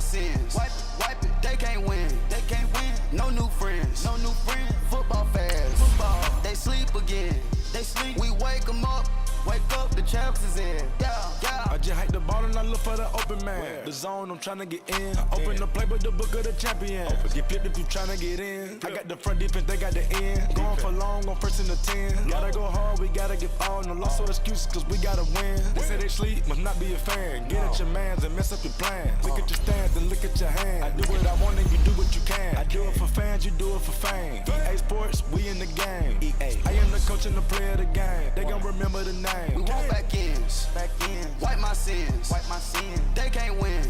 sins. Wipe it. They can't win. No new friends. Football fast. They sleep again. We wake them up. The champs is in. Yeah. I just hike the ball and I look for the open man. Where? The zone, I'm tryna get in. Open the play with the book of the champion. Get flipped if you tryna get in. I got the front defense, they got the end. Going for long on 1st and the 10. Gotta go hard, we gotta give all. No loss or excuses, cause we gotta win. They say they sleep, must not be a fan. Get at your mans and mess up your plans. Look at your stands and look at your hands. I do what I want and you do what you can. I do it for fans, you do it for fame. EA Sports, we in the game. I am the coach and the player of the game. They gon' remember the name. We want back ins. Wipe my sins. They can't win.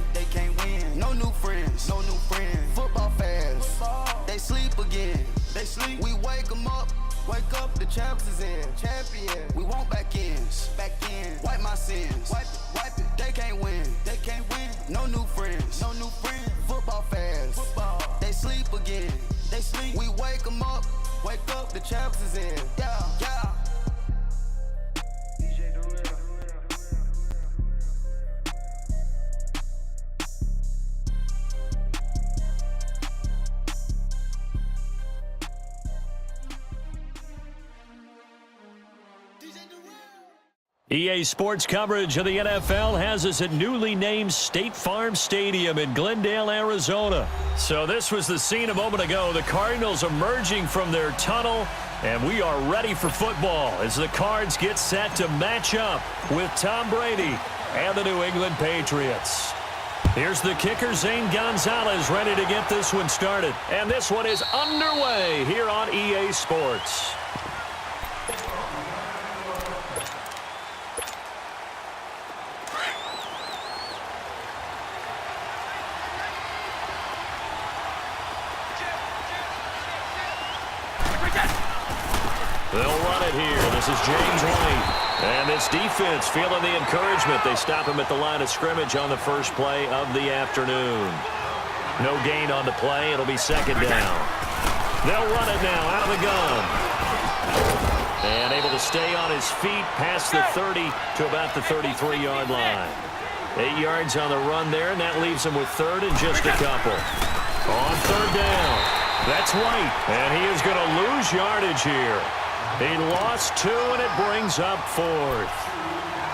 No new friends. Football fast. They sleep again. We wake them up. The champs is in. Champion. We want back ins. Wipe my sins. Wipe it. They can't win. No new friends. Football fast. They sleep again. We wake them up. The champs is in. Yeah. EA Sports coverage of the NFL has us at newly named State Farm Stadium in Glendale, Arizona. So this was the scene a moment ago. The Cardinals emerging from their tunnel, and we are ready for football as the Cards get set to match up with Tom Brady and the New England Patriots. Here's the kicker, Zane Gonzalez, ready to get this one started. And this one is underway here on EA Sports. They'll run it here. This is James White. And this defense feeling the encouragement. They stop him at the line of scrimmage on the first play of the afternoon. No gain on the play. It'll be second down. They'll run it now out of the gun. And able to stay on his feet past the 30 to about the 33-yard line. 8 yards on the run there, and that leaves him with third and just a couple. On third down. That's White. And he is going to lose yardage here. He lost 2, and it brings up fourth.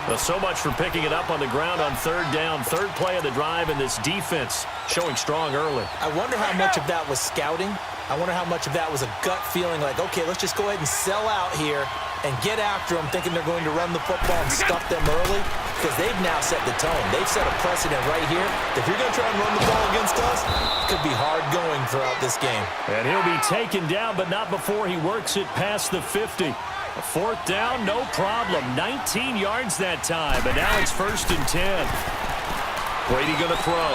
Well, so much for picking it up on the ground on third down. Third play of the drive, and this defense showing strong early. I wonder how much of that was scouting. I wonder how much of that was a gut feeling like, okay, let's just go ahead and sell out here and get after them, thinking they're going to run the football and stuff them early, because they've now set the tone. They've set a precedent right here. If you're going to try and run the ball against us, it could be hard going throughout this game. And he'll be taken down, but not before he works it past the 50. A fourth down, no problem. 19 yards that time, but now it's 1st and 10. Brady going to throw.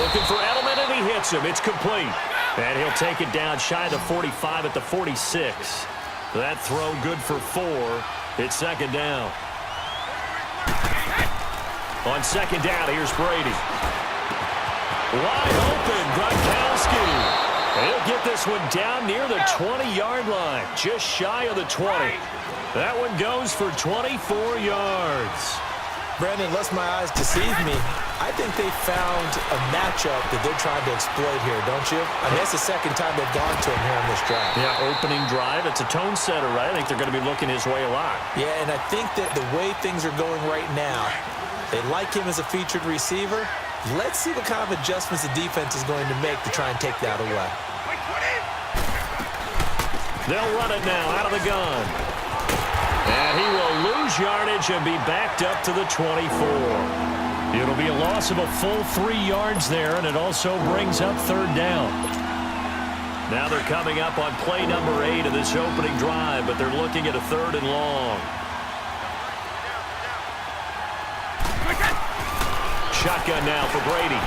Looking for Edelman, and he hits him. It's complete. And he'll take it down shy of the 45 at the 46. That throw good for 4. It's second down. On second down, here's Brady. Wide open, Gronkowski. He'll get this one down near the 20-yard line, just shy of the 20. That one goes for 24 yards. Brandon, unless my eyes deceive me, I think they found a matchup that they're trying to exploit here, don't you? I mean, that's the second time they've gone to him here in this drive. Yeah, opening drive. It's a tone setter, right? I think they're going to be looking his way a lot. Yeah, and I think that the way things are going right now, they like him as a featured receiver. Let's see what kind of adjustments the defense is going to make to try and take that away. They'll run it now out of the gun. And he will lose yardage and be backed up to the 24. It'll be a loss of a full 3 yards there, and it also brings up third down. Now they're coming up on play number 8 of this opening drive, but they're looking at a 3rd and long. Shotgun now for Brady.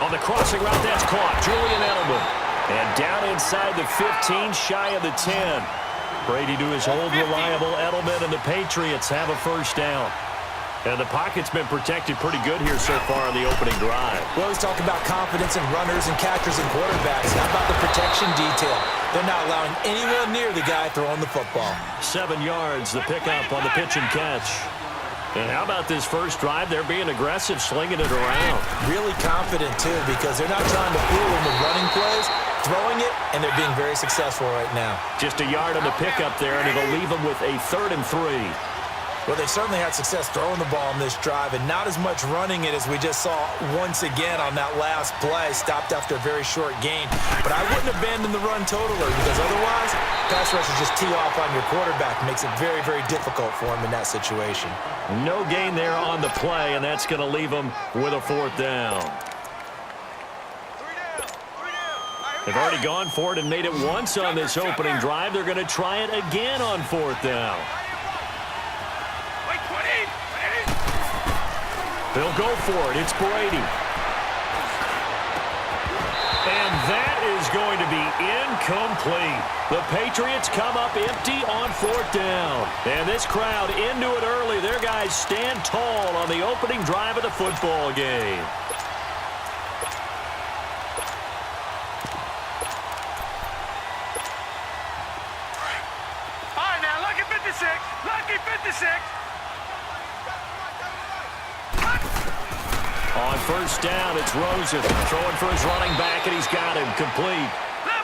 On the crossing route, that's caught. Julian Edelman. And down inside the 15, shy of the 10. Brady to his old reliable Edelman, and the Patriots have a first down. And the pocket's been protected pretty good here so far on the opening drive. We always talk about confidence in runners and catchers and quarterbacks. How about the protection detail? They're not allowing anyone near the guy throwing the football. 7 yards, the pickup on the pitch and catch. And how about this first drive? They're being aggressive, slinging it around. Really confident, too, because they're not trying to fool them with running plays, throwing it, and they're being very successful right now. Just a yard on the pickup there, and it'll leave them with a 3rd and 3. Well, they certainly had success throwing the ball in this drive, and not as much running it as we just saw once again on that last play, stopped after a very short gain. But I wouldn't abandon the run totally, because otherwise, pass rushers just tee off on your quarterback. Makes it very, very difficult for him in that situation. No gain there on the play, and that's going to leave them with a 4th down. They've already gone for it and made it once on this opening drive. They're going to try it again on 4th down. They'll go for it. It's Brady. And that is going to be incomplete. The Patriots come up empty on 4th down. And this crowd into it early. Their guys stand tall on the opening drive of the football game. All right, now, lucky 56. Lucky 56. On 1st down, it's Rosen throwing for his running back, and he's got him complete.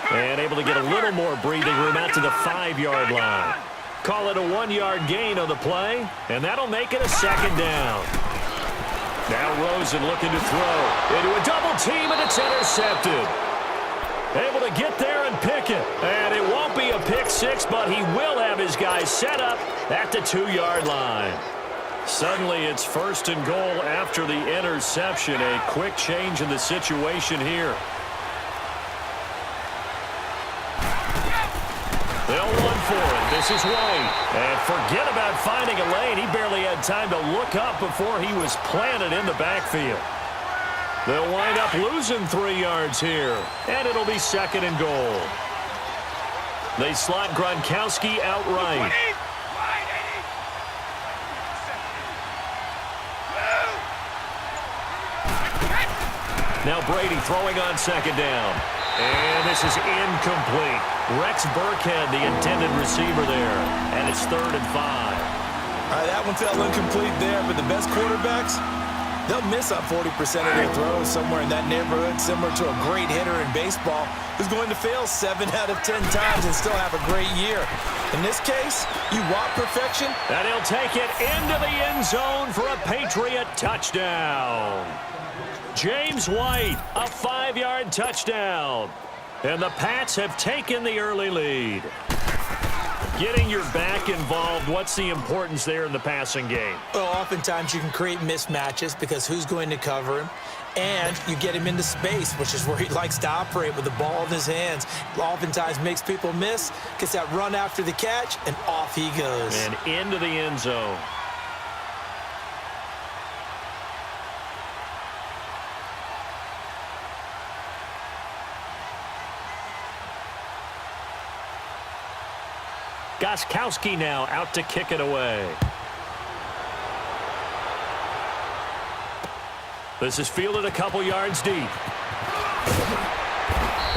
And able to get a little more breathing room out to the 5-yard line. Call it a 1-yard gain on the play, and that'll make it a 2nd down. Now Rosen looking to throw into a double team, and it's intercepted. Able to get there and pick it. And it won't be a pick 6, but he will have his guys set up at the 2-yard line. Suddenly, it's 1st and goal after the interception. A quick change in the situation here. They'll run for it. This is White. And forget about finding a lane. He barely had time to look up before he was planted in the backfield. They'll wind up losing 3 yards here. And it'll be 2nd and goal. They slot Gronkowski outright. Now Brady throwing on 2nd down. And this is incomplete. Rex Burkhead, the intended receiver there. And it's 3rd and 5. All right, that one fell incomplete there, but the best quarterbacks, they'll miss on 40% of their throws somewhere in that neighborhood, similar to a great hitter in baseball who's going to fail 7 out of 10 times and still have a great year. In this case, you want perfection. And he'll take it into the end zone for a Patriot touchdown. James White, a 5-yard touchdown. And the Pats have taken the early lead. Getting your back involved, what's the importance there in the passing game? Well, oftentimes you can create mismatches because who's going to cover him? And you get him into space, which is where he likes to operate with the ball in his hands. Oftentimes makes people miss, gets that run after the catch, and off he goes. And into the end zone. Gostkowski now out to kick it away. This is fielded a couple yards deep.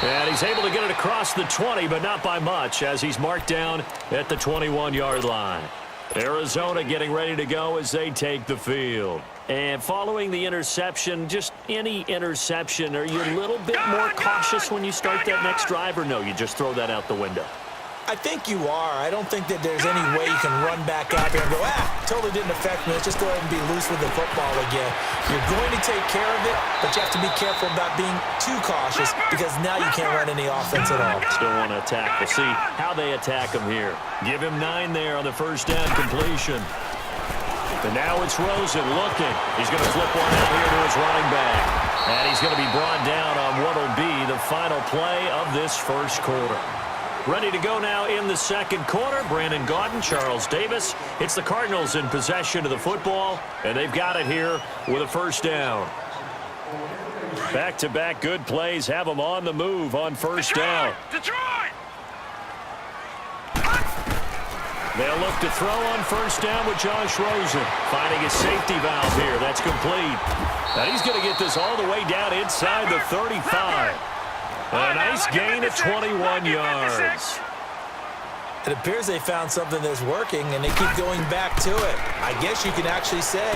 And he's able to get it across the 20, but not by much, as he's marked down at the 21-yard line. Arizona getting ready to go as they take the field. And following the interception, just any interception, are you a little bit more cautious when you start that next drive, or no, you just throw that out the window? I think you are. I don't think that there's any way you can run back out there and go, totally didn't affect me. Let's just go ahead and be loose with the football again. You're going to take care of it, but you have to be careful about being too cautious because now you can't run any offense at all. Still want to attack. We'll see how they attack him here. Give him 9 there on the 1st down completion. And now it's Rosen looking. He's going to flip one out here to his running back. And he's going to be brought down on what will be the final play of this first quarter. Ready to go now in the 2nd quarter. Brandon Gaudin, Charles Davis. It's the Cardinals in possession of the football, and they've got it here with a 1st down. Back-to-back good plays have them on the move on 1st down. Detroit! They'll look to throw on 1st down with Josh Rosen. Finding his safety valve here. That's complete. Now he's going to get this all the way down inside the 35. A nice gain of 21 yards. It appears they found something that's working, and they keep going back to it. I guess you can actually say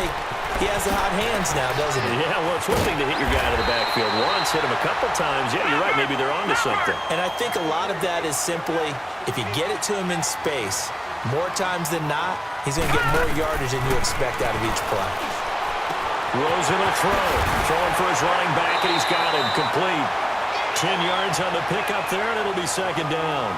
he has the hot hands now, doesn't he? Yeah, well, it's one thing to hit your guy to the backfield once, hit him a couple times. Yeah, you're right. Maybe they're onto something. And I think a lot of that is simply if you get it to him in space, more times than not, he's going to get more yardage than you expect out of each play. Rosen will throw. Throwing for his running back, and he's got him complete. 10 yards on the pickup there, and it'll be second down.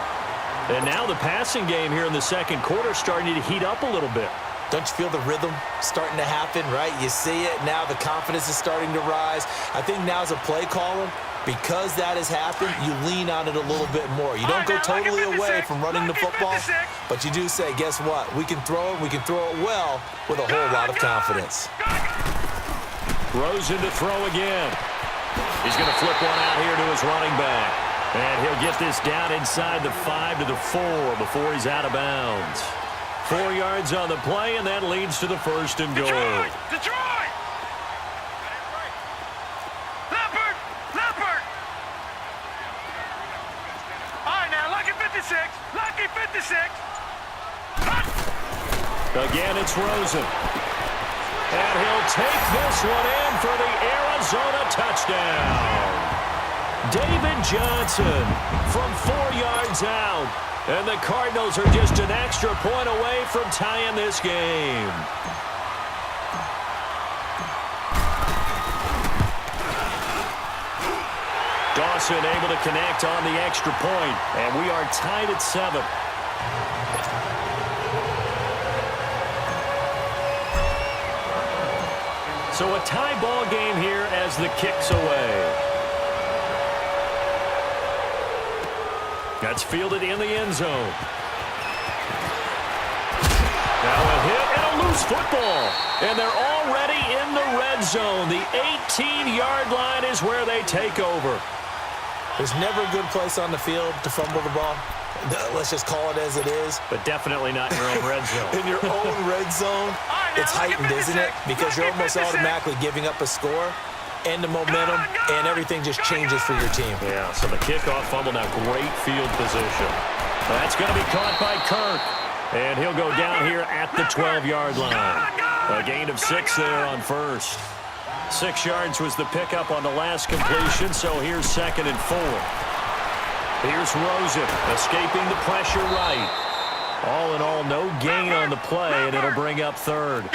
And now the passing game here in the second quarter starting to heat up a little bit. Don't you feel the rhythm starting to happen, right? You see it. Now the confidence is starting to rise. I think now as a play caller, because that has happened, you lean on it a little bit more. You don't go totally away from running the football, but you do say, guess what? We can throw it. We can throw it well with a whole lot of confidence. Rosen to throw again. He's going to flip one out here to his running back. And he'll get this down inside the 5 to the 4 before he's out of bounds. 4 yards on the play, and that leads to the first and goal. Detroit! Leopard! Leopard! All right, now, Lucky 56. Lucky 56. Again, it's Rosen. And he'll take this one in for the Arizona touchdown. David Johnson from 4 yards out. And the Cardinals are just an extra point away from tying this game. Dawson able to connect on the extra point. And we are tied at 7. So a tie ball game here as the kick's away. That's fielded in the end zone. Now a hit and a loose football. And they're already in the red zone. The 18-yard line is where they take over. There's never a good place on the field to fumble the ball. Let's just call it as it is. But definitely not in your own red zone. In your own red zone, it's heightened, isn't it? Because you're almost automatically giving up a score and the momentum, and everything just changes for your team. Yeah, so the kickoff fumble, now great field position. That's going to be caught by Kirk. And he'll go down here at the 12-yard line. A gain of 6 there on first. 6 yards was the pickup on the last completion, so here's 2nd and 4. Here's Rosen, escaping the pressure right. All in all, no gain on the play, and it'll bring up 3rd.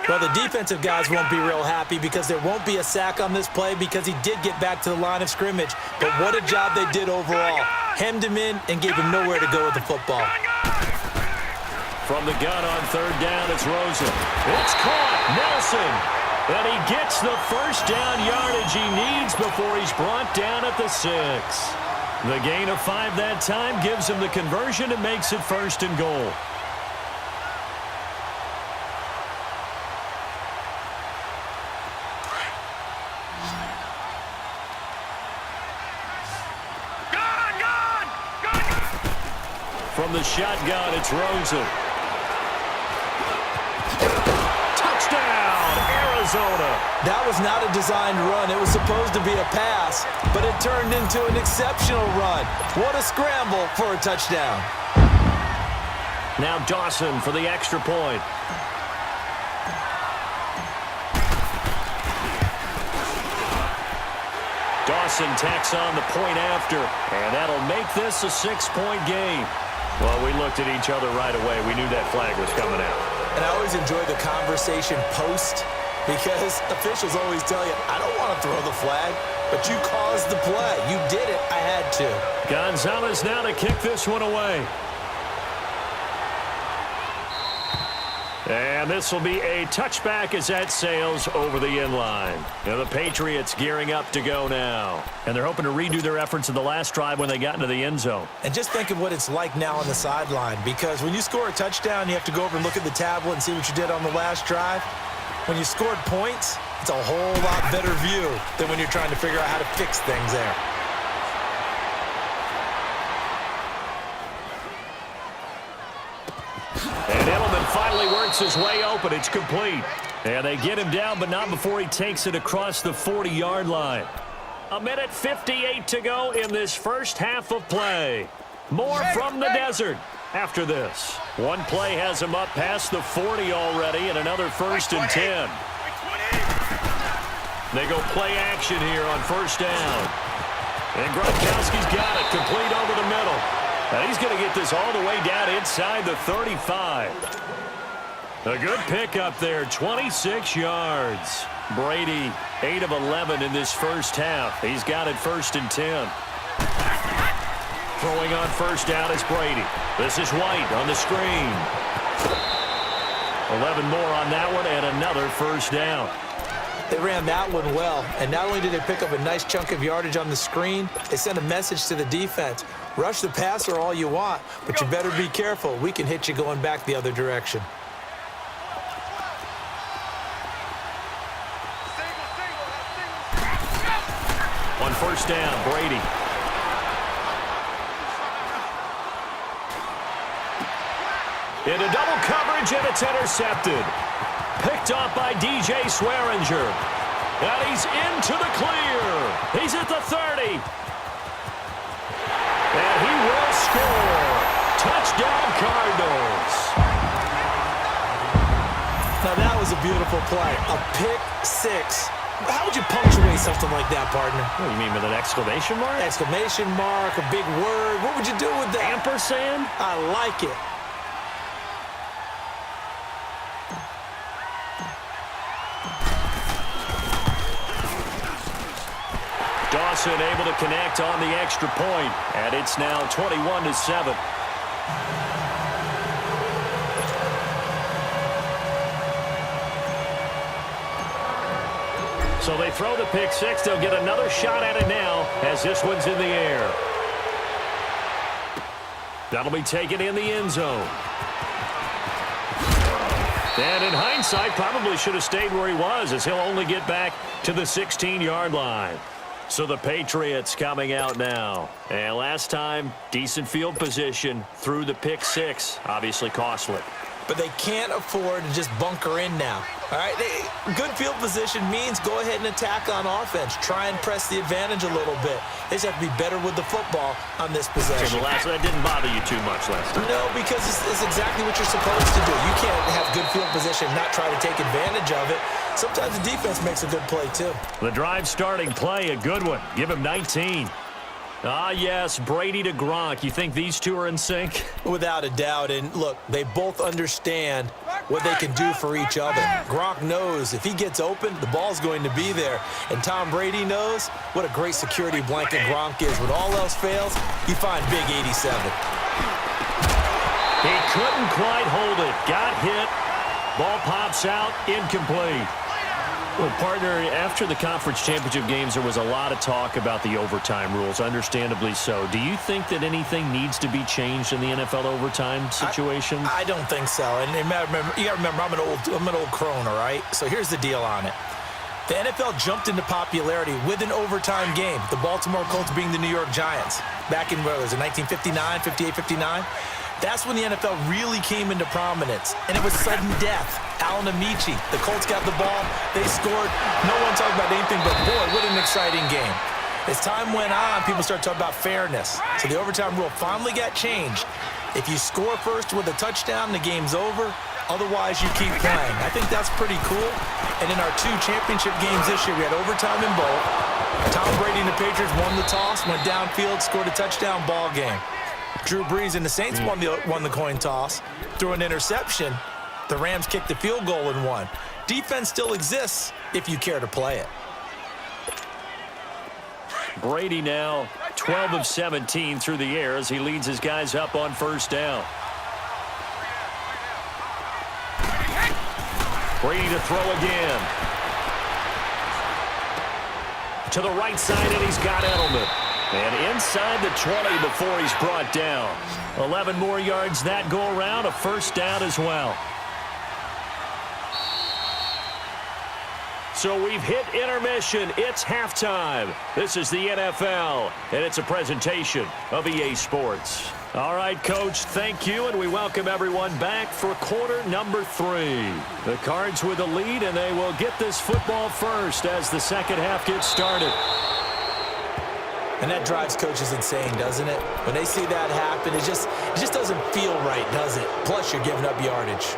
Well, the defensive guys won't be real happy because there won't be a sack on this play because he did get back to the line of scrimmage. But what a job they did overall. Hemmed him in and gave him nowhere to go with the football. From the gun on 3rd down, it's Rosen. It's caught. Nelson. And he gets the first down yardage he needs before he's brought down at the 6. The gain of 5 that time gives him the conversion and makes it 1st and goal. From the shotgun, it's Rosen. Touchdown, Arizona. That was not a designed run. It was supposed to be a pass, but it turned into an exceptional run. What a scramble for a touchdown. Now Dawson for the extra point. Dawson tacks on the point after, and that'll make this a 6-point game. Well, we looked at each other right away. We knew that flag was coming out. And I always enjoy the conversation post because officials always tell you, I don't want to throw the flag, but you caused the play. You did it. I had to. Gonzalez now to kick this one away. And this will be a touchback as that sails over the end line. Now the Patriots gearing up to go now. And they're hoping to redo their efforts in the last drive when they got into the end zone. And just think of what it's like now on the sideline, because when you score a touchdown, you have to go over and look at the tablet and see what you did on the last drive. When you scored points, it's a whole lot better view than when you're trying to figure out how to fix things there. And Edelman finally works his way open. It's complete. And they get him down, but not before he takes it across the 40-yard line. 1:58 to go in this first half of play. More from the desert. after this. One play has him up past the 40 already, and another 1st and 10. They go play action here on 1st down. And Gronkowski's got it, complete over the middle. And he's going to get this all the way down inside the 35. A good pickup there, 26 yards. Brady, 8 of 11 in this first half. He's got it 1st and 10. Throwing on 1st down is Brady. This is White on the screen. 11 more on that one and another 1st down. They ran that one well, and not only did they pick up a nice chunk of yardage on the screen, they sent a message to the defense. Rush the passer all you want, but you better be careful. We can hit you going back the other direction. On 1st down, Brady. Into double coverage, and it's intercepted. Picked off by DJ Swearinger. And he's into the clear. He's at the 30. And he will score. Touchdown, Cardinals. Now that was a beautiful play. A pick six. How would you punctuate something like that, partner? What do you mean, with an exclamation mark? Exclamation mark, a big word. What would you do with that? Ampersand? I like it. Dawson able to connect on the extra point, and it's now 21-7. So they throw the pick six. They'll get another shot at it now as this one's in the air. That'll be taken in the end zone. And in hindsight, probably should have stayed where he was, as he'll only get back to the 16-yard line. So the Patriots coming out now. And last time, decent field position through the pick six. Obviously costly. But they can't afford to just bunker in now. All right, good field position means go ahead and attack on offense. Try and press the advantage a little bit. They just have to be better with the football on this possession. So that didn't bother you too much last time. No, because it's exactly what you're supposed to do. You can't have good field position, not try to take advantage of it. Sometimes the defense makes a good play, too. The drive starting play, a good one. Give him 19. Ah, yes, Brady to Gronk. You think these two are in sync? Without a doubt. And, look, they both understand what they can do for each other. Gronk knows if he gets open, the ball's going to be there. And Tom Brady knows what a great security blanket Gronk is. When all else fails, you find big 87. He couldn't quite hold it. Got hit. Ball pops out. Incomplete. Well, partner, after the conference championship games, there was a lot of talk about the overtime rules, understandably so. Do you think that anything needs to be changed in the NFL overtime situation? I don't think so. And you got to remember, I'm an old crone, all right? So here's the deal on it. The NFL jumped into popularity with an overtime game. The Baltimore Colts being the New York Giants. Back in, where was it, 1959, 58, 59? That's when the NFL really came into prominence, and it was sudden death. Alan Amici, the Colts got the ball, they scored. No one talked about anything but, boy, what an exciting game. As time went on, people started talking about fairness. So the overtime rule finally got changed. If you score first with a touchdown, the game's over. Otherwise, you keep playing. I think that's pretty cool. And in our two championship games this year, we had overtime in both. Tom Brady and the Patriots won the toss, went downfield, scored a touchdown, ball game. Drew Brees and the Saints won the coin toss, threw an interception. The Rams kicked the field goal and won. Defense still exists if you care to play it. Brady now 12 of 17 through the air as he leads his guys up on first down. Brady to throw again. To the right side, and he's got Edelman. And inside the 20 before he's brought down. 11 more yards that go around, a first down as well. So we've hit intermission. It's halftime. This is the NFL, and it's a presentation of EA Sports. All right, Coach, thank you, and we welcome everyone back for quarter number 3. The Cards with the lead, and they will get this football first as the second half gets started. And that drives coaches insane, doesn't it? When they see that happen, it just doesn't feel right, does it? Plus, you're giving up yardage.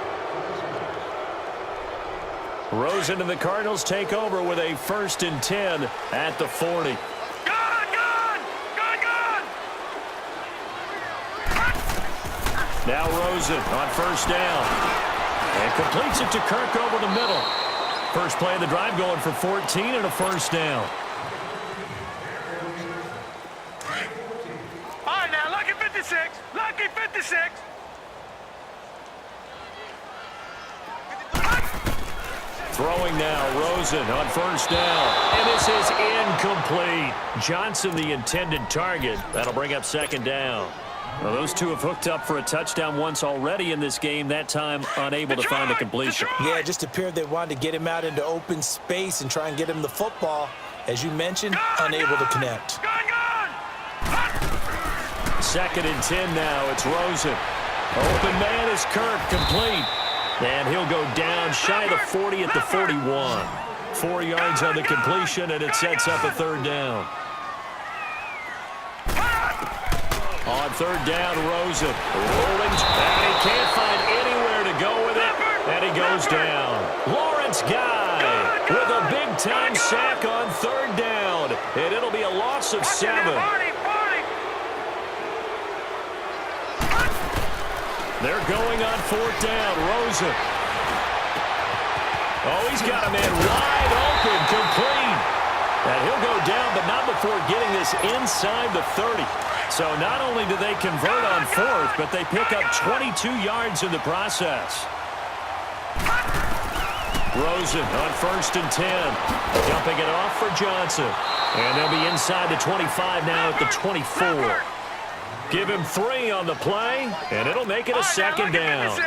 Rosen and the Cardinals take over with a 1st and 10 at the 40. Now Rosen on 1st down. And completes it to Kirk over the middle. First play of the drive going for 14 and a 1st down. All right, now, lucky 56. Lucky 56. Throwing now, Rosen on 1st down. And this is incomplete. Johnson, the intended target. That'll bring up 2nd down. Well, those two have hooked up for a touchdown once already in this game, that time unable to find the completion. Yeah, it just appeared they wanted to get him out into open space and try and get him the football. As you mentioned, unable to connect. 2nd and 10 now. It's Rosen. Open man is Kirk, complete. And he'll go down shy of the 40 at the 41. 4 yards on the completion, and it sets up a 3rd down. On 3rd down, Rosen rolling, and he can't find anywhere to go with it, and he goes down. Lawrence Guy with a big-time sack on 3rd down, and it'll be a loss of 7. They're going on 4th down. Rosen. Oh, he's got a man wide open, complete. And he'll go down, but not before getting this inside the 30. So not only do they convert on 4th, but they pick up 22 yards in the process. Rosen on 1st and 10. Dumping it off for Johnson. And they'll be inside the 25 now at the 24. Give him 3 on the play, and it'll make it a 2nd down.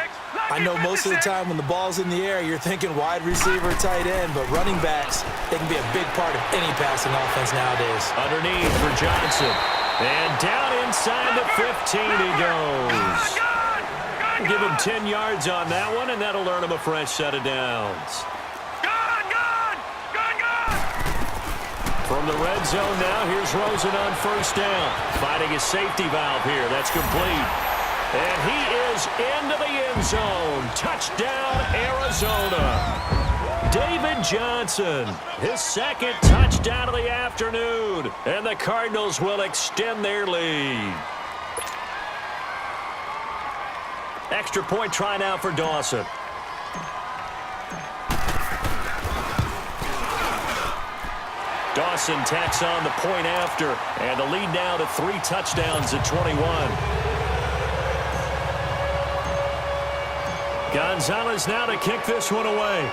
I know most of the time when the ball's in the air, you're thinking wide receiver, tight end, but running backs, they can be a big part of any passing offense nowadays. Underneath for Johnson. And down inside the 15 he goes. Give him 10 yards on that one, and that'll earn him a fresh set of downs. From the red zone now, here's Rosen on 1st down. Finding his safety valve here. That's complete. And he is into the end zone. Touchdown, Arizona. David Johnson, his 2nd touchdown of the afternoon. And the Cardinals will extend their lead. Extra point try now for Dawson. Dawson tacks on the point after, and the lead now to 3 touchdowns at 21. Gonzalez now to kick this one away.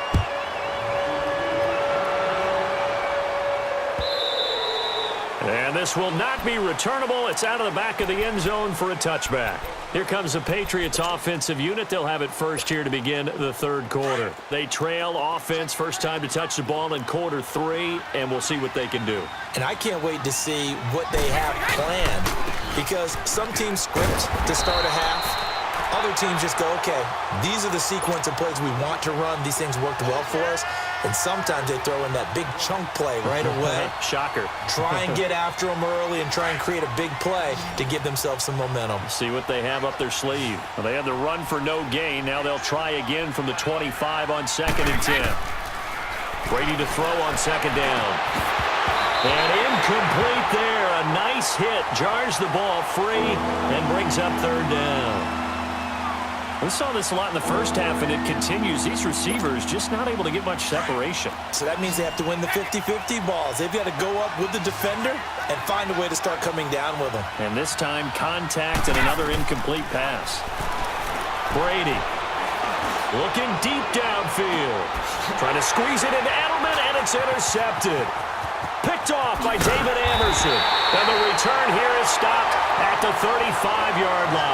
And this will not be returnable. It's out of the back of the end zone for a touchback. Here comes the Patriots offensive unit. They'll have it first here to begin the 3rd quarter. They trail offense, first time to touch the ball in quarter 3, and we'll see what they can do. And I can't wait to see what they have planned, because some teams script to start a half. Other teams just go, okay, these are the sequence of plays we want to run. These things worked well for us. And sometimes they throw in that big chunk play right away. Shocker. Try and get after them early and try and create a big play to give themselves some momentum. See what they have up their sleeve. Well, they had the run for no gain. Now they'll try again from the 25 on 2nd and 10. Brady to throw on 2nd down. And incomplete there. A nice hit. Jars the ball free and brings up 3rd down. We saw this a lot in the first half, and it continues. These receivers just not able to get much separation. So that means they have to win the 50-50 balls. They've got to go up with the defender and find a way to start coming down with them. And this time, contact and another incomplete pass. Brady looking deep downfield. Trying to squeeze it into Edelman, and it's intercepted. Picked off by David Anderson. And the return here is stopped at the 35-yard line.